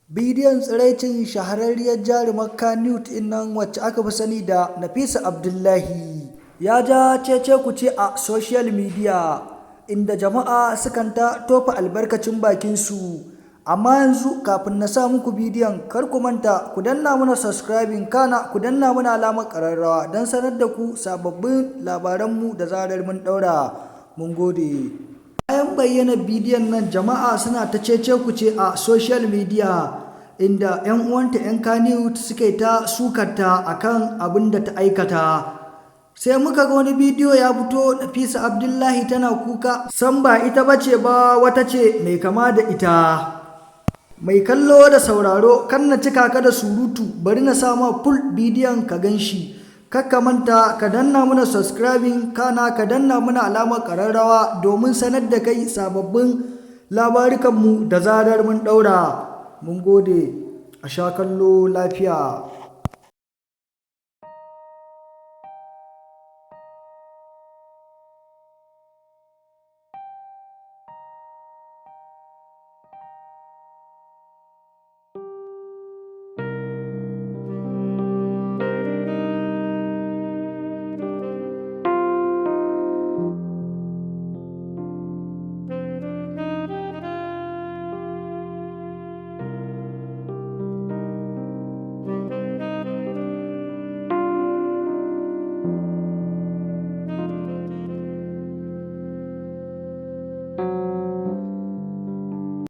Bidiyon tsiraicin shahararriyar jarumar Kannywood ɗin nan wacce aka fi sani da Nafisa Abdullahi ya ja cece-kuce a social media, inda jama'a sukan ta tofa albarkacin bakinsu. Amma yanzu kafin na sa muku bidiyon, kar ku manta ku danna mana subscribing, kana ku danna mana alamar ƙararrawa don sanar da ku sababbin labaranmu da zarar mun ɗaura. Mun gode. Bayan bayyana bidiyon nan, jama'a suna ta cece-kuce a social media, inda 'yan uwanta 'yan Kannywood suke ta sukarta akan abin da ta aikata. Sai muka ga wani bidiyo ya fito, Nafisa Abdullahi tana kuka, san ba ita bace ba, wata ce mai kama da ita. Mai kallo da sauraro, kan na cika ka da surutu, bari na sa ma full bidiyon ka gan shi. Kakka manta ka danna mana subscribing, kana ka danna mana alamar ƙararrawa domin sanar da kai sababbin labarikanmu da zarar mun ɗaura. Mun gode, a sha kallo lafiya.